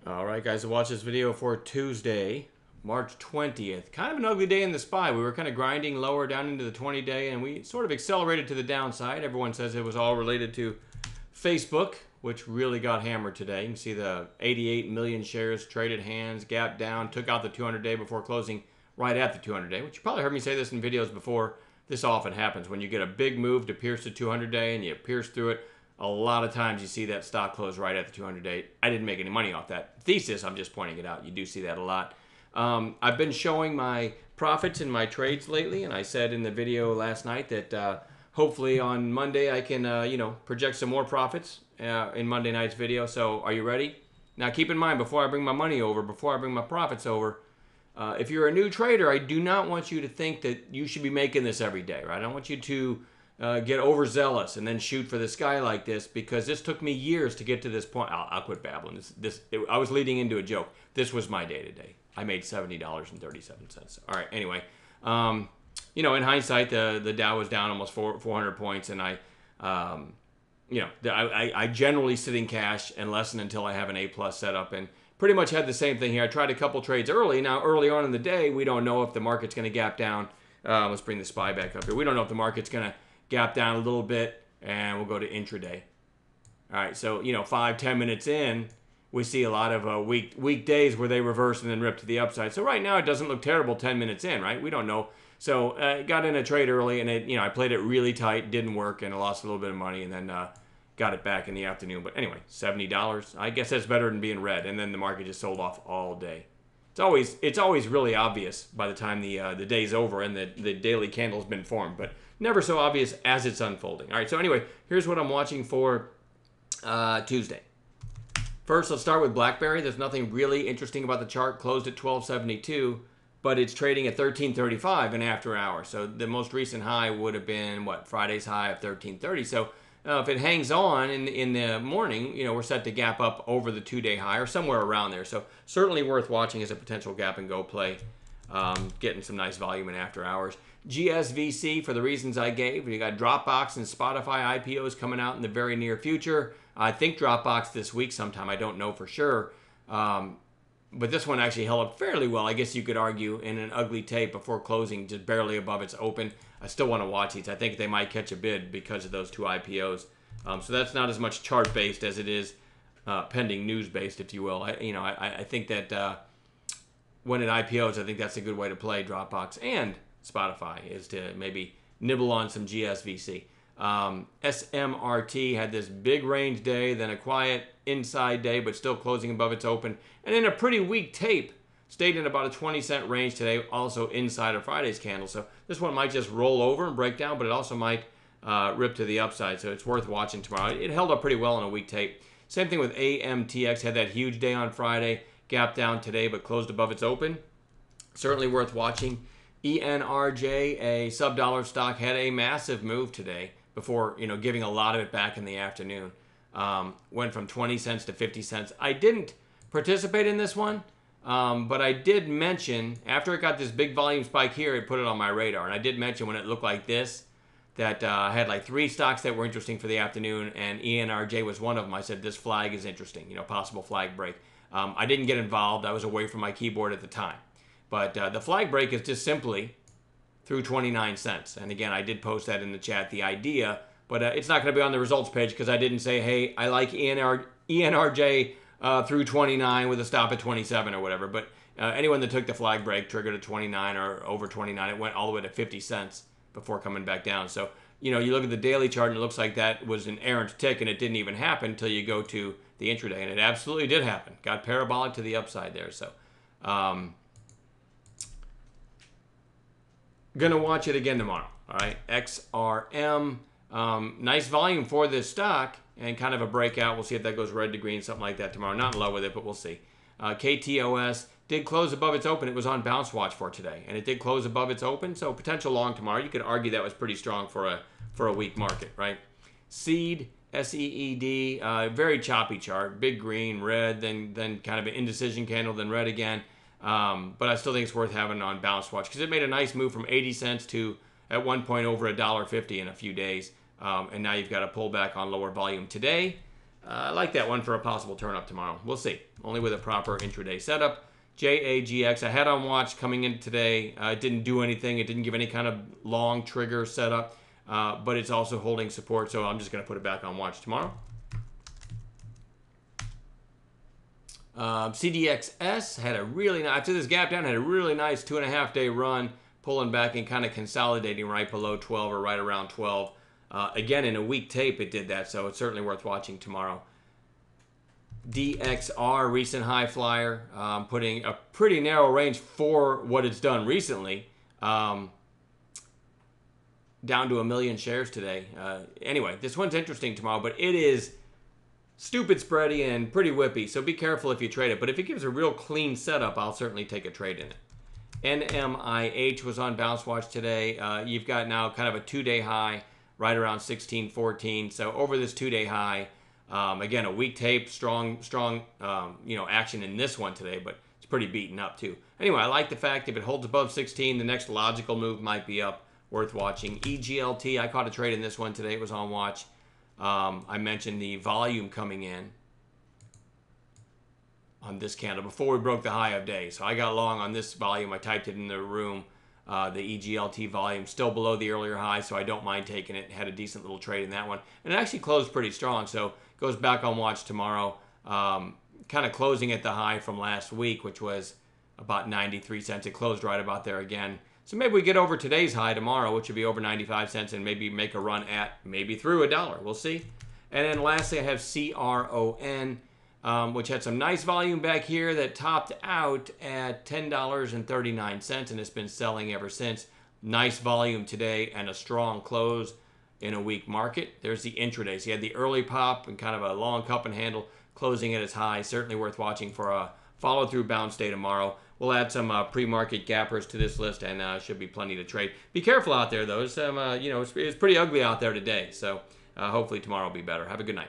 All right, guys, so watch this video for Tuesday, March 20th. Kind of an ugly day in the SPY. We were kind of grinding lower down into the 20-day, and we sort of accelerated to the downside. Everyone says it was all related to Facebook, which really got hammered today. You can see the 88 million shares traded hands, gapped down, took out the 200-day before closing right at the 200-day, which you probably heard me say this in videos before. This often happens when you get a big move to pierce the 200-day and you pierce through it. A lot of times you see that stock close right at the 200-day. I didn't make any money off that thesis. I'm just pointing it out. You do see that a lot. I've been showing my profits in my trades lately, and I said in the video last night that hopefully on Monday I can, project some more profits in Monday night's video. So are you ready? Now keep in mind, before I bring my money over, before I bring my profits over, if you're a new trader, I do not want you to think that you should be making this every day, right? I don't want you to get overzealous and then shoot for the sky like this, because this took me years to get to this point. I'll quit babbling. I was leading into a joke. This was my day today. I made $70.37. All right. Anyway, in hindsight, the Dow was down almost 400 points, and I generally sit in cash and lessen until I have an A+ set up, and pretty much had the same thing here. I tried a couple trades early. Now, early on in the day, we don't know if the market's going to gap down. Let's bring the SPY back up here. We don't know if the market's going to gap down a little bit, and we'll go to intraday. All right, so 5-10 minutes in, we see a lot of weekdays where they reverse and then rip to the upside. So right now it doesn't look terrible 10 minutes in, right? We don't know. So got in a trade early, and I played it really tight, didn't work, and I lost a little bit of money, and then got it back in the afternoon. But anyway, $70. I guess that's better than being red. And then the market just sold off all day. It's always really obvious by the time the day's over and the daily candle's been formed, but never so obvious as it's unfolding. All right, so anyway, here's what I'm watching for Tuesday. First, let's start with BlackBerry. There's nothing really interesting about the chart. Closed at 1272, but it's trading at 1335 in after hours. So the most recent high would have been, Friday's high of 1330. So if it hangs on in the morning, we're set to gap up over the 2-day high or somewhere around there. So certainly worth watching as a potential gap and go play, getting some nice volume in after hours. GSVC, for the reasons I gave. You got Dropbox and Spotify IPOs coming out in the very near future. I think Dropbox this week sometime. I don't know for sure. But this one actually held up fairly well, I guess you could argue, in an ugly tape before closing, just barely above its open. I still want to watch these. I think they might catch a bid because of those two IPOs. So that's not as much chart-based as it is pending news-based, if you will. I think that when it IPOs, I think that's a good way to play Dropbox and Spotify, is to maybe nibble on some GSVC. SMRT had this big range day, then a quiet inside day, but still closing above its open. And in a pretty weak tape, stayed in about a 20-cent range today, also inside of Friday's candle. So this one might just roll over and break down, but it also might rip to the upside. So it's worth watching tomorrow. It held up pretty well in a weak tape. Same thing with AMTX. Had that huge day on Friday, gapped down today, but closed above its open. Certainly worth watching. ENRJ, a sub-dollar stock, had a massive move today before giving a lot of it back in the afternoon. Went from 20 cents to 50 cents. I didn't participate in this one, but I did mention, after it got this big volume spike here, it put it on my radar. And I did mention when it looked like this, that I had like 3 stocks that were interesting for the afternoon, and ENRJ was one of them. I said, this flag is interesting, possible flag break. I didn't get involved. I was away from my keyboard at the time. But the flag break is just simply through 29 cents. And again, I did post that in the chat, the idea, but it's not going to be on the results page because I didn't say, hey, I like ENRJ through 29 with a stop at 27 or whatever. But anyone that took the flag break triggered at 29 or over 29. It went all the way to 50 cents before coming back down. So, you look at the daily chart and it looks like that was an errant tick and it didn't even happen until you go to the intraday. And it absolutely did happen. Got parabolic to the upside there. So, gonna watch it again tomorrow. All right, XRM, nice volume for this stock and kind of a breakout. We'll see if that goes red to green, something like that tomorrow. Not in love with it, but we'll see. KTOS did close above its open. It was on bounce watch for today, and it did close above its open. So potential long tomorrow. You could argue that was pretty strong for a weak market, right? Seed, SEED, very choppy chart. Big green, red, then kind of an indecision candle, then red again. But I still think it's worth having on bounce watch because it made a nice move from 80 cents to at one point over $1.50 in a few days. And now you've got a pullback on lower volume today. I like that one for a possible turn up tomorrow. We'll see. Only with a proper intraday setup. JAGX, I had on watch coming in today. It didn't do anything. It didn't give any kind of long trigger setup, but it's also holding support, so I'm just going to put it back on watch tomorrow. CDXS had a really nice, after this gap down, had a really nice 2.5-day run, pulling back and kind of consolidating right below 12 or right around 12. Again, in a weak tape, it did that, so it's certainly worth watching tomorrow. DXR, recent high flyer, putting a pretty narrow range for what it's done recently, down to 1 million shares today. Anyway, this one's interesting tomorrow, but it is stupid spready and pretty whippy, so be careful if you trade it. But if it gives a real clean setup, I'll certainly take a trade in it. NMIH was on bounce watch today. You've got now kind of a 2-day high right around 1614. So over this 2-day high, again, a weak tape, strong action in this one today, but it's pretty beaten up too. Anyway, I like the fact if it holds above 16, the next logical move might be up, worth watching. EGLT, I caught a trade in this one today. It was on watch. I mentioned the volume coming in on this candle before we broke the high of day. So I got long on this volume. I typed it in the room. The EGLT volume still below the earlier high, so I don't mind taking it. Had a decent little trade in that one. And it actually closed pretty strong, so goes back on watch tomorrow. Kind of closing at the high from last week, which was about 93 cents. It closed right about there again. So maybe we get over today's high tomorrow, which would be over 95 cents, and maybe make a run at maybe through $1. We'll see. And then lastly, I have CRON, which had some nice volume back here that topped out at $10.39, and it's been selling ever since. Nice volume today and a strong close in a weak market. There's the intraday. So you had the early pop and kind of a long cup and handle closing at its high. Certainly worth watching for a follow-through bounce day tomorrow. We'll add some pre-market gappers to this list, and should be plenty to trade. Be careful out there, though. It's pretty ugly out there today. So hopefully tomorrow will be better. Have a good night.